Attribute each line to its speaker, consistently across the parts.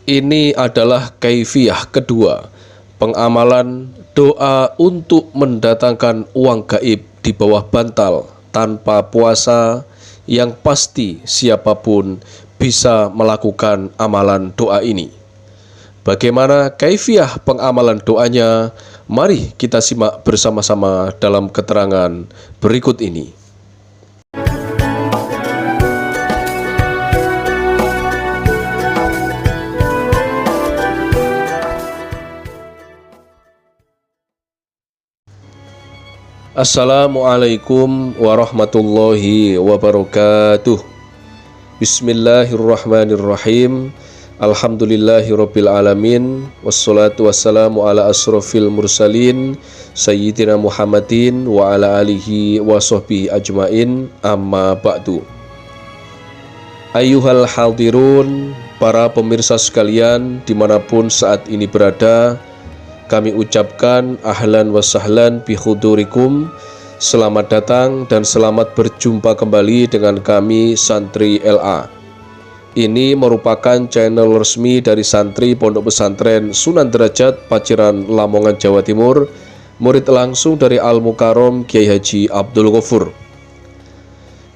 Speaker 1: Ini adalah kaifiyah kedua pengamalan doa untuk mendatangkan uang gaib di bawah bantal tanpa puasa, yang pasti siapapun bisa melakukan amalan doa ini. Bagaimana kaifiyah pengamalan doanya? Mari kita simak bersama-sama dalam keterangan berikut ini. Assalamualaikum warahmatullahi wabarakatuh. Bismillahirrahmanirrahim. Alhamdulillahirabbil alamin. Wassalatu wassalamu ala asrofil mursalin Sayyidina Muhammadin wa ala alihi wa sahbihi ajmain. Amma ba'du. Ayyuhal hadirun, para pemirsa sekalian dimanapun saat ini berada, kami ucapkan ahlan wa sahlan bihudurikum. Selamat datang dan selamat berjumpa kembali dengan kami Santri LA. Ini merupakan channel resmi dari santri Pondok Pesantren Sunan Derajat, Paciran, Lamongan, Jawa Timur. Murid langsung dari Al-Mukarram Kiai Haji Abdul Ghafur.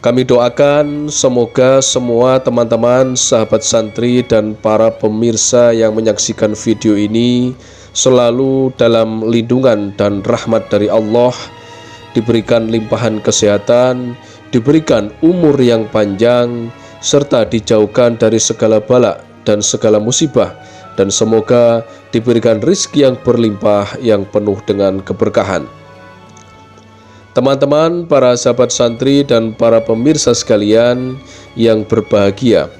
Speaker 1: Kami doakan semoga semua teman-teman, sahabat santri, dan para pemirsa yang menyaksikan video ini selalu dalam lindungan dan rahmat dari Allah, diberikan limpahan kesehatan, diberikan umur yang panjang, serta dijauhkan dari segala bala dan segala musibah, dan semoga diberikan rizki yang berlimpah yang penuh dengan keberkahan. Teman-teman, para sahabat santri dan para pemirsa sekalian yang berbahagia,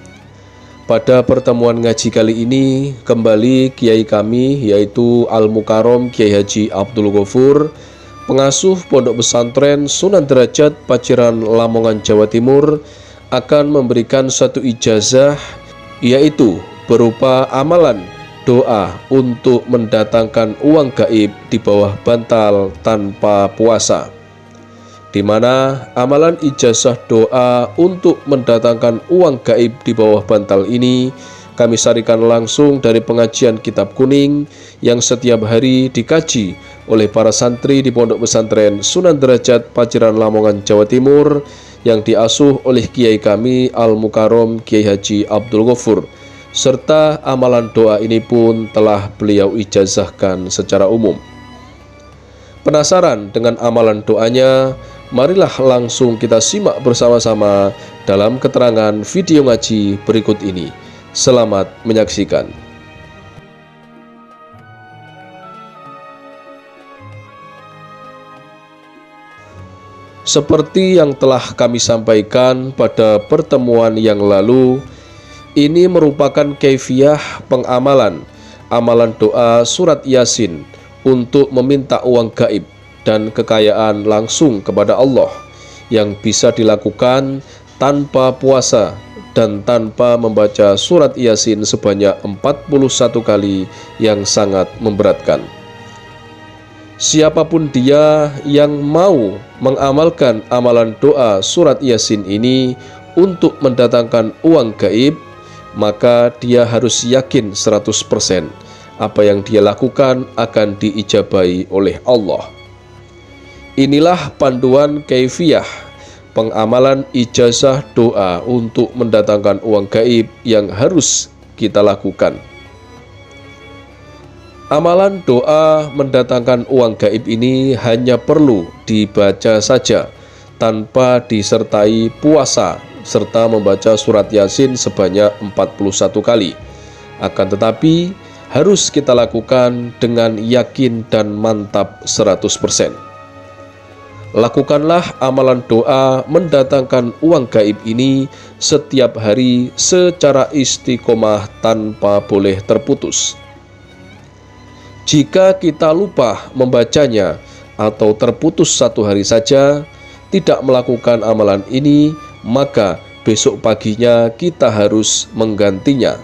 Speaker 1: pada pertemuan ngaji kali ini kembali kiai kami yaitu Al-Mukarram Kiai Haji Abdul Ghafur, pengasuh Pondok Pesantren Sunan Derajat, Paciran, Lamongan, Jawa Timur, akan memberikan satu ijazah, yaitu berupa amalan doa untuk mendatangkan uang gaib di bawah bantal tanpa puasa, di mana amalan ijazah doa untuk mendatangkan uang gaib di bawah bantal ini kami sarikan langsung dari pengajian Kitab Kuning yang setiap hari dikaji oleh para santri di Pondok Pesantren Sunan Derajat, Paciran, Lamongan, Jawa Timur, yang diasuh oleh kiai kami Al-Mukarram Kiai Haji Abdul Ghafur, serta amalan doa ini pun telah beliau ijazahkan secara umum. Penasaran dengan amalan doanya? Marilah langsung kita simak bersama-sama dalam keterangan video ngaji berikut ini. Selamat menyaksikan. Seperti yang telah kami sampaikan pada pertemuan yang lalu, ini merupakan kaifiyah pengamalan amalan doa surat Yasin untuk meminta uang gaib dan kekayaan langsung kepada Allah, yang bisa dilakukan tanpa puasa dan tanpa membaca surat Yasin sebanyak 41 kali, yang sangat memberatkan. Siapapun dia yang mau mengamalkan amalan doa surat Yasin ini untuk mendatangkan uang gaib, maka dia harus yakin 100% apa yang dia lakukan akan diijabahi oleh Allah. Inilah panduan kaifiyah pengamalan ijazah doa untuk mendatangkan uang gaib yang harus kita lakukan. Amalan doa mendatangkan uang gaib ini hanya perlu dibaca saja tanpa disertai puasa serta membaca surat Yasin sebanyak 41 kali. Akan tetapi harus kita lakukan dengan yakin dan mantap 100%. Lakukanlah amalan doa mendatangkan uang gaib ini setiap hari secara istiqomah tanpa boleh terputus. Jika kita lupa membacanya atau terputus satu hari saja, tidak melakukan amalan ini, maka besok paginya kita harus menggantinya.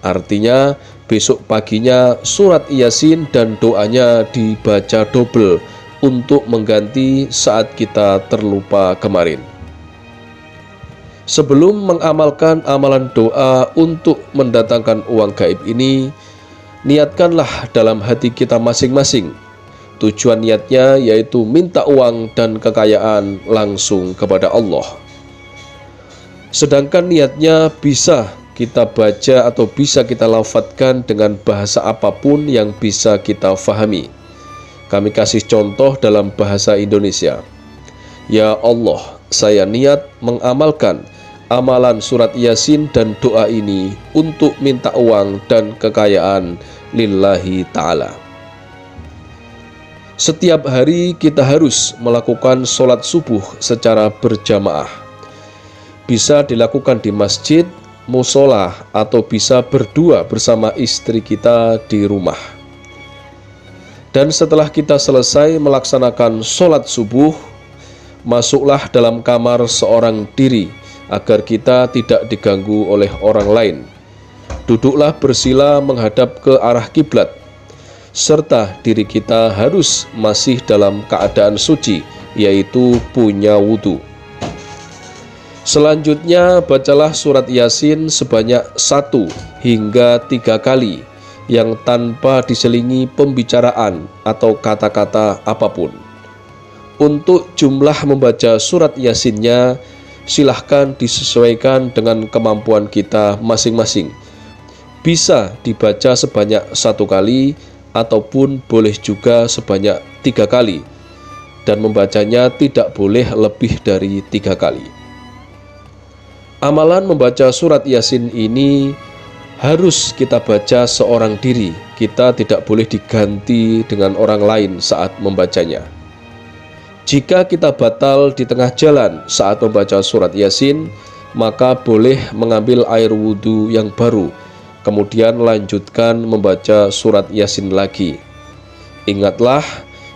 Speaker 1: Artinya besok paginya surat Yasin dan doanya dibaca double untuk mengganti saat kita terlupa kemarin. Sebelum mengamalkan amalan doa untuk mendatangkan uang gaib ini, niatkanlah dalam hati kita masing-masing. Tujuan niatnya yaitu minta uang dan kekayaan langsung kepada Allah. Sedangkan niatnya bisa kita baca atau bisa kita lafadzkan dengan bahasa apapun yang bisa kita fahami. Kami kasih contoh dalam bahasa Indonesia. Ya Allah, saya niat mengamalkan amalan surat Yasin dan doa ini untuk minta uang dan kekayaan lillahi ta'ala. Setiap hari kita harus melakukan sholat subuh secara berjamaah. Bisa dilakukan di masjid, musola, atau bisa berdua bersama istri kita di rumah. Dan setelah kita selesai melaksanakan sholat subuh, masuklah dalam kamar seorang diri agar kita tidak diganggu oleh orang lain. Duduklah bersila menghadap ke arah kiblat, serta diri kita harus masih dalam keadaan suci, yaitu punya wudhu. Selanjutnya bacalah surat Yasin sebanyak 1 hingga 3 kali yang tanpa diselingi pembicaraan atau kata-kata apapun. Untuk jumlah membaca surat Yasinnya, silahkan disesuaikan dengan kemampuan kita masing-masing. Bisa dibaca sebanyak 1 kali ataupun boleh juga sebanyak 3 kali, dan membacanya tidak boleh lebih dari 3 kali. Amalan membaca surat Yasin ini harus kita baca seorang diri. Kita tidak boleh diganti dengan orang lain saat membacanya. Jika kita batal di tengah jalan saat membaca surat Yasin, maka boleh mengambil air wudhu yang baru, kemudian lanjutkan membaca surat Yasin lagi. Ingatlah,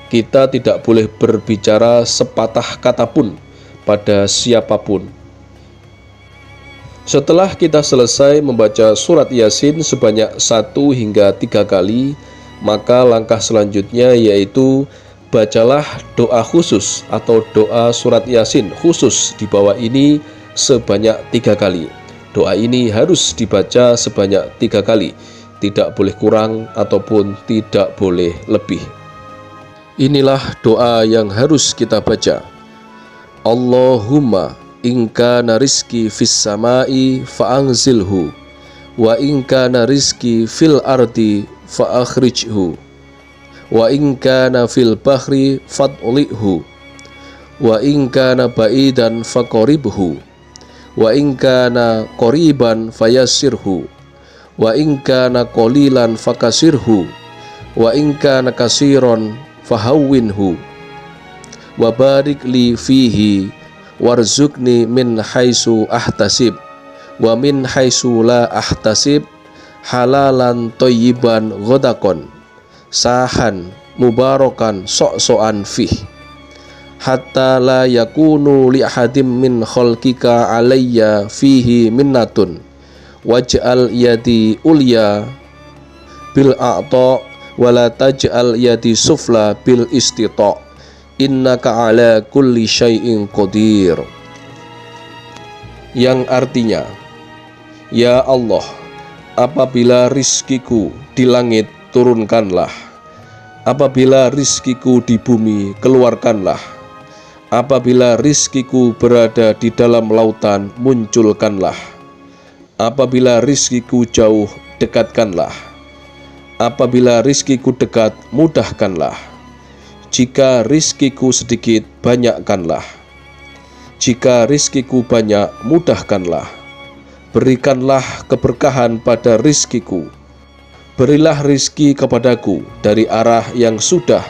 Speaker 1: kita tidak boleh berbicara sepatah kata pun pada siapapun. Setelah kita selesai membaca surat Yasin sebanyak 1 hingga 3 kali, maka langkah selanjutnya yaitu bacalah doa khusus atau doa surat Yasin khusus di bawah ini sebanyak 3 kali. Doa ini harus dibaca sebanyak 3 kali, tidak boleh kurang ataupun tidak boleh lebih. Inilah doa yang harus kita baca. Allahumma in kana rizki fis samai fa'anzilhu wa in kana rizki fil ardi fa'akhrijhu wa in kana fil bahri fadlihu wa in kana ba'idan faqaribhu wa in kana qariban fayassirhu wa in kana qalilan fakasirhu wa in kana kasiran fahawwinhu wa barik li fihi warzuqni min haitsu ahtasib wa min haitsu la ahtasib halalan thayyiban ghadaqan sahan mubarakan sok-sokan fih hatta la yakunu li ahadim min khalqika alayya fihi minnatun waj'al yadi ulya bil a'ta wala taj'al yadi sufla bil istita innaka ala kulli syai'in qadir. Yang artinya, ya Allah, apabila rizkiku di langit, turunkanlah. Apabila rizkiku di bumi, keluarkanlah. Apabila rizkiku berada di dalam lautan, munculkanlah. Apabila rizkiku jauh, dekatkanlah. Apabila rizkiku dekat, mudahkanlah. Jika rizkiku sedikit, banyakkanlah. Jika rizkiku banyak, mudahkanlah. Berikanlah keberkahan pada rizkiku. Berilah rizki kepadaku dari arah yang sudah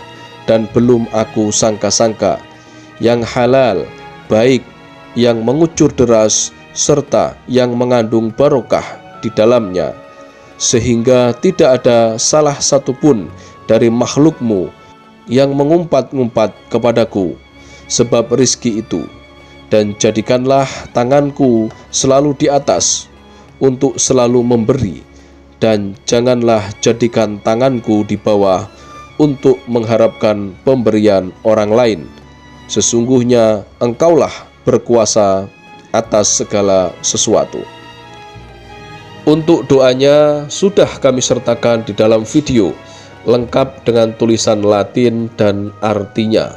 Speaker 1: dan belum aku sangka-sangka, yang halal, baik, yang mengucur deras, serta yang mengandung barokah di dalamnya, sehingga tidak ada salah satu pun dari makhlukmu yang mengumpat-ngumpat kepadaku sebab rizki itu. Dan jadikanlah tanganku selalu di atas untuk selalu memberi, dan janganlah jadikan tanganku di bawah untuk mengharapkan pemberian orang lain. Sesungguhnya engkaulah berkuasa atas segala sesuatu. Untuk doanya sudah kami sertakan di dalam video, lengkap dengan tulisan Latin dan artinya.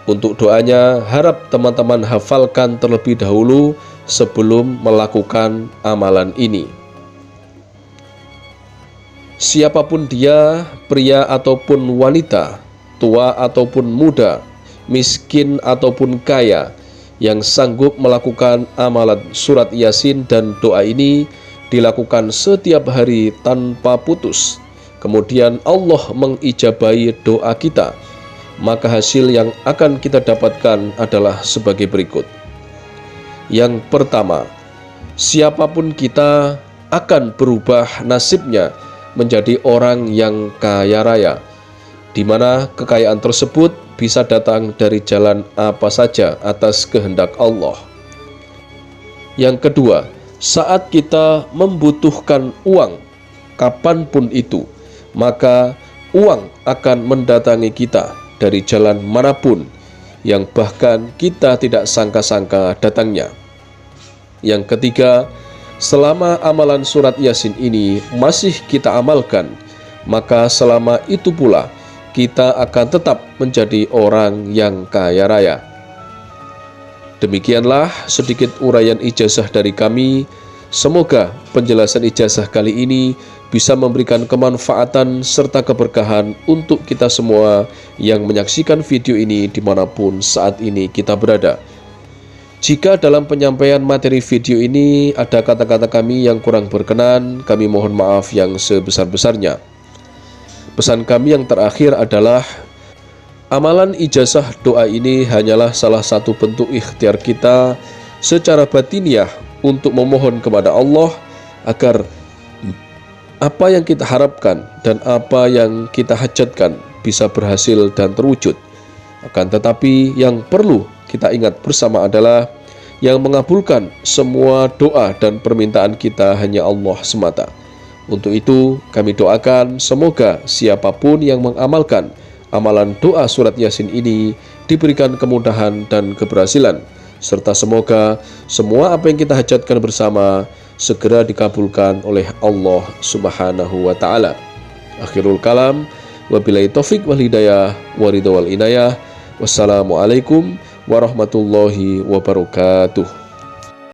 Speaker 1: Untuk doanya harap teman-teman hafalkan terlebih dahulu sebelum melakukan amalan ini. Siapapun dia, pria ataupun wanita, tua ataupun muda, miskin ataupun kaya, yang sanggup melakukan amalan surat Yasin dan doa ini dilakukan setiap hari tanpa putus, kemudian Allah mengijabahi doa kita, maka hasil yang akan kita dapatkan adalah sebagai berikut. Yang pertama, siapapun kita akan berubah nasibnya menjadi orang yang kaya raya, di mana kekayaan tersebut bisa datang dari jalan apa saja atas kehendak Allah. Yang kedua, saat kita membutuhkan uang, kapanpun itu, maka uang akan mendatangi kita dari jalan manapun, yang bahkan kita tidak sangka-sangka datangnya. Yang ketiga, selama amalan surat Yasin ini masih kita amalkan, maka selama itu pula kita akan tetap menjadi orang yang kaya raya. Demikianlah sedikit uraian ijazah dari kami. Semoga penjelasan ijazah kali ini bisa memberikan kemanfaatan serta keberkahan untuk kita semua yang menyaksikan video ini dimanapun saat ini kita berada. Jika dalam penyampaian materi video ini ada kata-kata kami yang kurang berkenan, kami mohon maaf yang sebesar-besarnya. Pesan kami yang terakhir adalah, amalan ijazah doa ini hanyalah salah satu bentuk ikhtiar kita secara batiniah untuk memohon kepada Allah agar apa yang kita harapkan dan apa yang kita hajatkan bisa berhasil dan terwujud. Akan tetapi yang perlu kita ingat bersama adalah yang mengabulkan semua doa dan permintaan kita hanya Allah semata. Untuk itu kami doakan semoga siapapun yang mengamalkan amalan doa surat Yasin ini diberikan kemudahan dan keberhasilan, serta semoga semua apa yang kita hajatkan bersama segera dikabulkan oleh Allah Subhanahu wa Ta'ala. Akhirul kalam, wabillahi taufik wal hidayah, waridha wal inayah. Wassalamualaikum warahmatullahi wabarakatuh.